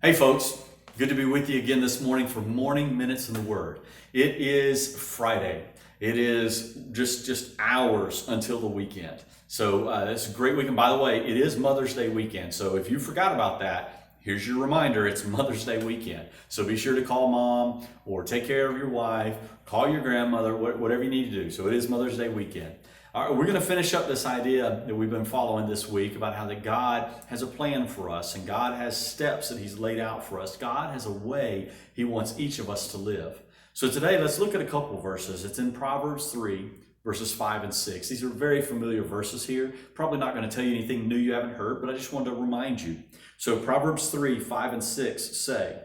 Hey folks, good to be with you again this morning for Morning Minutes in the Word. It is Friday. It is just hours until the weekend. So it's a great weekend. By the way, it is Mother's Day weekend. So if you forgot about that, here's your reminder, it's Mother's Day weekend. So be sure to call mom or take care of your wife, call your grandmother, whatever you need to do. So it is Mother's Day weekend. All right, we're going to finish up this idea that we've been following this week about how that God has a plan for us and God has steps that He's laid out for us. God has a way He wants each of us to live. So today, let's look at a couple verses. It's in Proverbs 3, verses 5 and 6. These are very familiar verses here. Probably not going to tell you anything new you haven't heard, but I just wanted to remind you. So Proverbs 3, 5 and 6 say,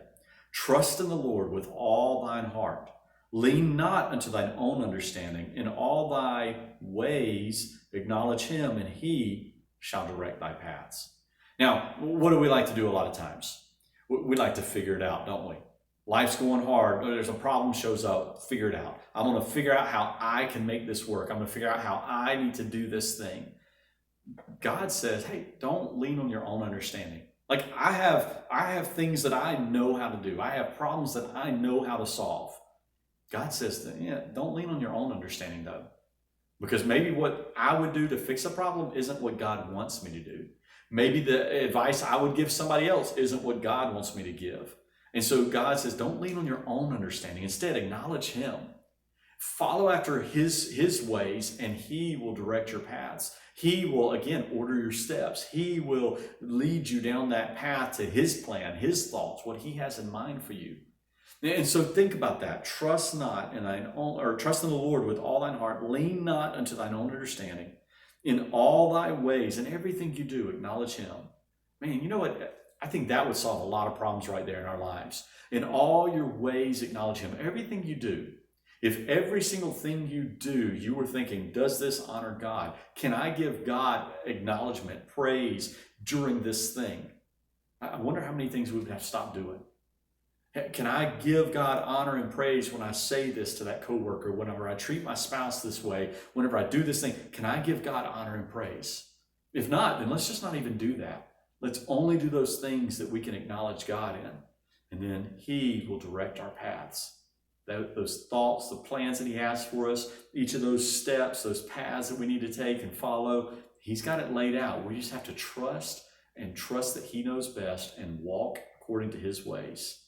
"Trust in the Lord with all thine heart. Lean not unto thine own understanding. In all thy ways acknowledge Him, and He shall direct thy paths." Now, what do we like to do a lot of times? We like to figure it out, don't we? Life's going hard. There's a problem shows up. Figure it out. I'm going to figure out how I can make this work. I'm going to figure out how I need to do this thing. God says, hey, don't lean on your own understanding. Like I have things that I know how to do. I have problems that I know how to solve. God says, don't lean on your own understanding though, because maybe what I would do to fix a problem isn't what God wants me to do. Maybe the advice I would give somebody else isn't what God wants me to give. And so God says, don't lean on your own understanding. Instead, acknowledge Him. Follow after His ways, and He will direct your paths. He will, again, order your steps. He will lead you down that path to His plan, His thoughts, what He has in mind for you. And so think about that. Trust not in thine own, or trust in the Lord with all thine heart. Lean not unto thine own understanding. In all thy ways, in everything you do, acknowledge Him. Man, you know what? I think that would solve a lot of problems right there in our lives. In all your ways, acknowledge Him. Everything you do. If every single thing you do, you were thinking, does this honor God? Can I give God acknowledgement, praise during this thing? I wonder how many things we would have to stop doing. Can I give God honor and praise when I say this to that coworker, whenever I treat my spouse this way, whenever I do this thing? Can I give God honor and praise? If not, then let's just not even do that. Let's only do those things that we can acknowledge God in. And then He will direct our paths. Those thoughts, the plans that He has for us, each of those steps, those paths that we need to take and follow, He's got it laid out. We just have to trust that He knows best and walk according to His ways.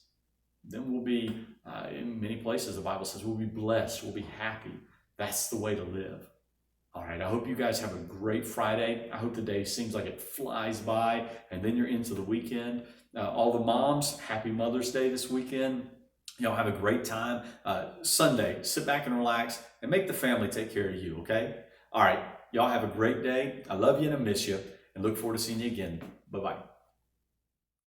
Then we'll be, in many places, the Bible says we'll be blessed, we'll be happy. That's the way to live. All right, I hope you guys have a great Friday. I hope the day seems like it flies by, and then you're into the weekend. All the moms, happy Mother's Day this weekend. Y'all have a great time. Sunday, sit back and relax, and make the family take care of you, okay? All right, y'all have a great day. I love you and I miss you, and look forward to seeing you again. Bye-bye.